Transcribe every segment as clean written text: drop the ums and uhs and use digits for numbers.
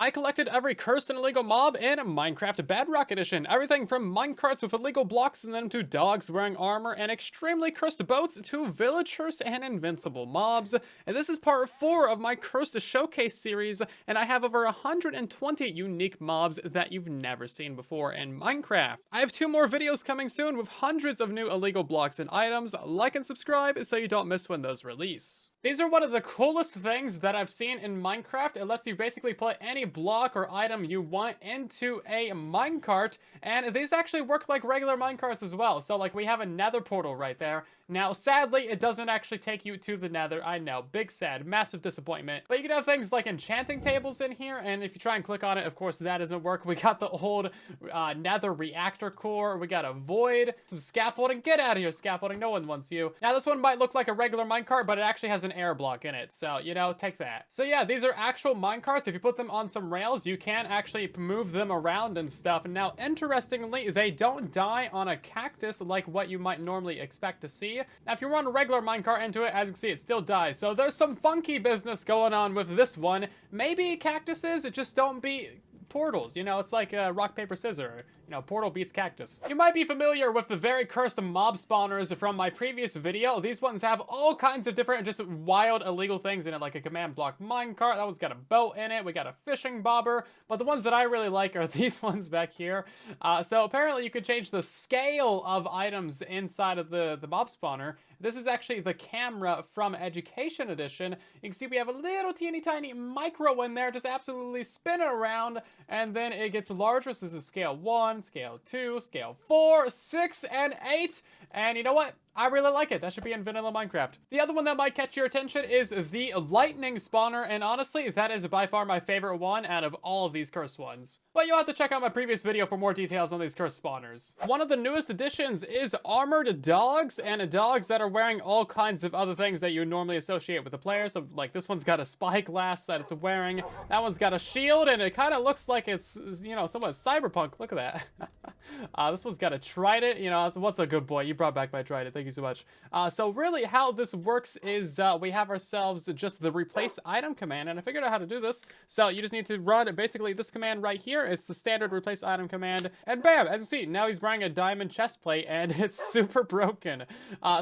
I collected every cursed and illegal mob in Minecraft Bedrock Edition. Everything from minecarts with illegal blocks and then to dogs wearing armor and extremely cursed boats to villagers and invincible mobs. And this is part 4 of my Cursed Showcase series, and I have over 120 unique mobs that you've never seen before in Minecraft. I have 2 more videos coming soon with hundreds of new illegal blocks and items. Like and subscribe so you don't miss when those release. These are one of the coolest things that I've seen in Minecraft. It lets you basically put any block or item you want into a minecart, and these actually work like regular minecarts as well. So like we have a nether portal right there. Now sadly it doesn't actually take you to the nether. I know, big sad, massive disappointment. But you can have things like enchanting tables in here, and if you try and click on it, of course that doesn't work. We got the old nether reactor core, we got a void, some scaffolding. Get out of here, scaffolding, no one wants you. Now this one might look like a regular minecart, but it actually has an air block in it, so you know, take that. So yeah, these are actual minecarts. If you put them on some rails, you can actually move them around and stuff. And now interestingly, they don't die on a cactus like what you might normally expect to see. Now if you run a regular minecart into it, as you can see, it still dies. So there's some funky business going on with this one. Maybe cactuses just don't beat portals, you know, it's like rock, paper, scissors. You know, portal beats cactus. You might be familiar with the very cursed mob spawners from my previous video. These ones have all kinds of different, just wild, illegal things in it, like a command block minecart. That one's got a boat in it. We got a fishing bobber. But the ones that I really like are these ones back here. So apparently you could change the scale of items inside of the mob spawner. This is actually the camera from Education Edition. You can see we have a little teeny tiny micro in there, just absolutely spin it around, and then it gets larger. So this is scale 1, scale 2, scale 4, 6, and 8. And you know what? I really like it. That should be in vanilla Minecraft. The other one that might catch your attention is the lightning spawner, and honestly, that is by far my favorite one out of all of these cursed ones. But you'll have to check out my previous video for more details on these cursed spawners. One of the newest additions is armored dogs, and dogs that are wearing all kinds of other things that you normally associate with the player. So like this one's got a spyglass that it's wearing, that one's got a shield, and it kind of looks like it's, you know, somewhat cyberpunk. Look at that. This one's got a trident. You know, what's a good boy? You brought back my trident. Thank you so much. So really how this works is we have ourselves just the replace item command, and I figured out how to do this. So you just need to run basically this command right here. It's the standard replace item command, and bam, as you see, now he's wearing a diamond chest plate and it's super broken.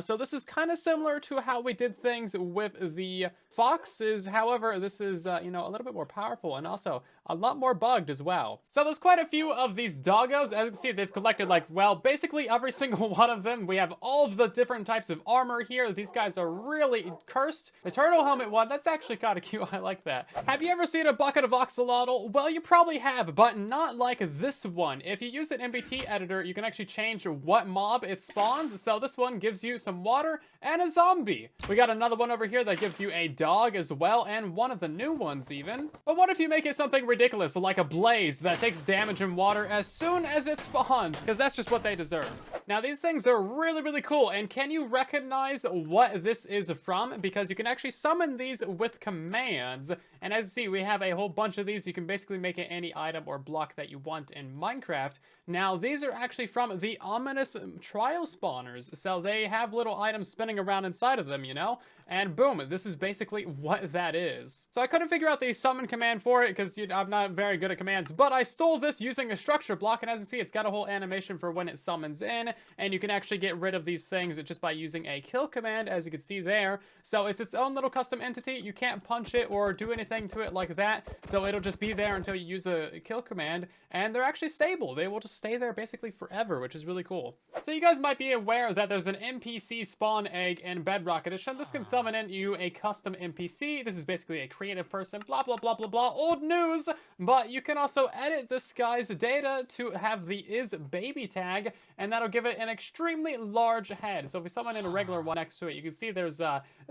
So this is kind of similar to how we did things with the foxes. However, this is you know, a little bit more powerful and also a lot more bugged as well. So there's quite a few of these doggos. As you can see, they've collected like, well, basically every single one of them. We have all of the different types of armor here. These guys are really cursed. The turtle helmet one, that's actually kind of cute. I like that. Have you ever seen a bucket of axolotl? Well, you probably have, but not like this one. If you use an MBT editor, you can actually change what mob it spawns. So this one gives you some water and a zombie. We got another one over here that gives you a dog as well, and one of the new ones even. But what if you make it something ridiculous, like a blaze that takes damage in water as soon as it spawns? Because that's just what they deserve. Now these things are really, really cool, and can you recognize what this is from? Because you can actually summon these with commands, and as you see, we have a whole bunch of these. You can basically make it any item or block that you want in Minecraft. Now these are actually from the ominous trial spawners, so they have little items spinning around inside of them, you know? And boom, this is basically what that is. So I couldn't figure out the summon command for it because I'm not very good at commands, but I stole this using a structure block, and as you see, it's got a whole animation for when it summons in, and you can actually get rid of these things just by using a kill command, as you can see there. So it's its own little custom entity. You can't punch it or do anything to it like that, so it'll just be there until you use a kill command, and they're actually stable. They will just stay there basically forever, which is really cool. So you guys might be aware that there's an NPC spawn egg in Bedrock Edition. This can summon in you a custom NPC. This is basically a creative person, blah, blah, blah, blah, blah, old news. But you can also edit this guy's data to have the is baby tag, and that'll give it an extremely large head. So if we summon in a regular one next to it, you can see there's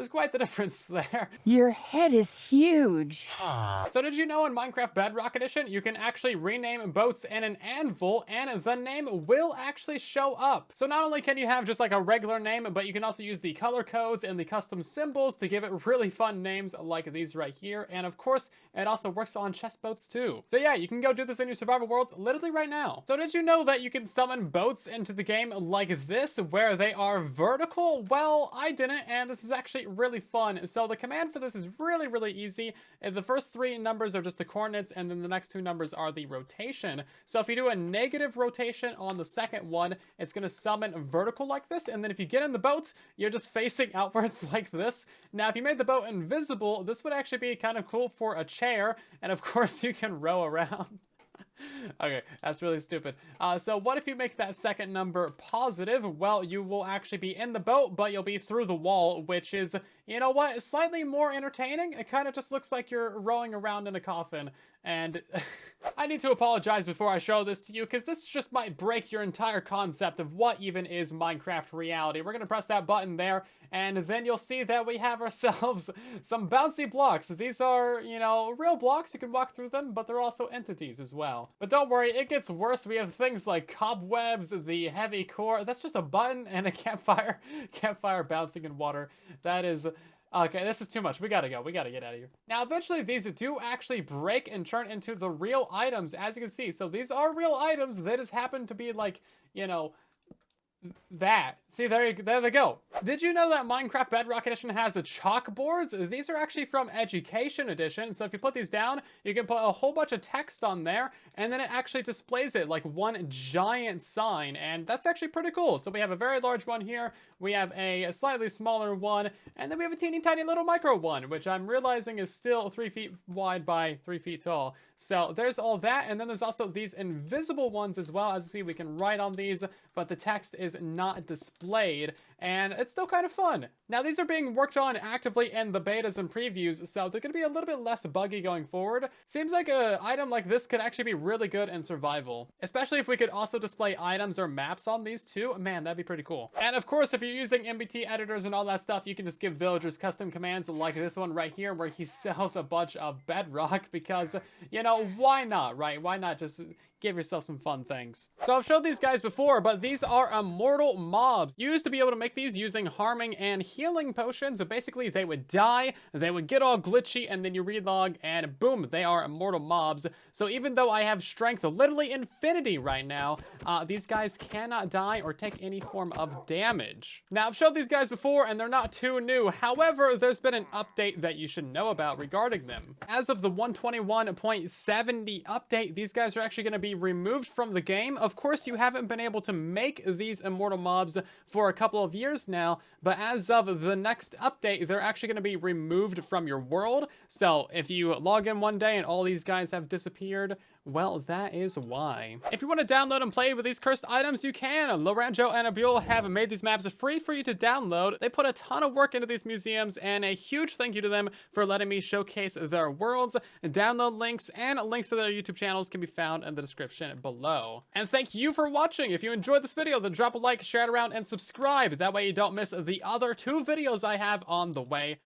quite the difference there. Your head is huge. So did you know in Minecraft Bedrock Edition, you can actually rename boats in an anvil, and the name will actually show up. So not only can you have just like a regular name, but you can also use the color codes and the custom symbols to give it really fun names like these right here. And of course, it also works on chest boats too. So yeah, you can go do this in your survival worlds literally right now. So did you know that you can summon boats into the game like this, where they are vertical? Well, I didn't, and this is actually really fun. So the command for this is really, really easy. The first 3 numbers are just the coordinates, and then the next 2 numbers are the rotation. So if you do a negative rotation on the second one, it's going to summon vertical like this, and then if you get in the boat, you're just facing outwards like this. Now, if you made the boat invisible, this would actually be kind of cool for a chair, and of course you can row around. Okay, that's really stupid. So what if you make that second number positive? Well, you will actually be in the boat, but you'll be through the wall, which is, you know what, slightly more entertaining. It kind of just looks like you're rowing around in a coffin. And I need to apologize before I show this to you, because this just might break your entire concept of what even is Minecraft reality. We're going to press that button there, and then you'll see that we have ourselves some bouncy blocks. These are, you know, real blocks. You can walk through them, but they're also entities as well. But don't worry, it gets worse. We have things like cobwebs, the heavy core. That's just a button and a campfire. Campfire bouncing in water. That is... Okay, this is too much. We gotta go. We gotta get out of here. Now, eventually, these do actually break and turn into the real items, as you can see. So these are real items. They just happen to be like, you know, that. See, there they go. Did you know that Minecraft Bedrock Edition has a chalkboards? These are actually from Education Edition. So if you put these down, you can put a whole bunch of text on there, and then it actually displays it like one giant sign, and that's actually pretty cool. So we have a very large one here, we have a slightly smaller one, and then we have a teeny tiny little micro one, which I'm realizing is still 3 feet wide by 3 feet tall. So there's all that, and then there's also these invisible ones as well. As you see, we can write on these, but the text is not displayed, and it's still kind of fun. Now, these are being worked on actively in the betas and previews, so they're going to be a little bit less buggy going forward. Seems like an item like this could actually be really good in survival, especially if we could also display items or maps on these too. Man, that'd be pretty cool. And of course, if you're using MBT editors and all that stuff, you can just give villagers custom commands like this one right here, where he sells a bunch of bedrock because, you know, why not, right? Why not just give yourself some fun things? So I've showed these guys before, but these are immortal mobs. You used to be able to make these using harming and healing potions. So basically, they would die, they would get all glitchy, and then you relog, and boom, they are immortal mobs. So even though I have strength literally infinity right now, these guys cannot die or take any form of damage. Now, I've showed these guys before, and they're not too new. However, there's been an update that you should know about regarding them. As of the 121.70 update, these guys are actually going to be removed from the game. Of course, you haven't been able to make these immortal mobs for a couple of years now, but as of the next update, they're actually going to be removed from your world. So if you log in one day and all these guys have disappeared, well, that is why. If you want to download and play with these cursed items, you can. Loranjo and Abuel have made these maps free for you to download. They put a ton of work into these museums, and a huge thank you to them for letting me showcase their worlds. Download links and links to their YouTube channels can be found in the description below. And thank you for watching. If you enjoyed this video, then drop a like, share it around, and subscribe. That way you don't miss the other 2 videos I have on the way.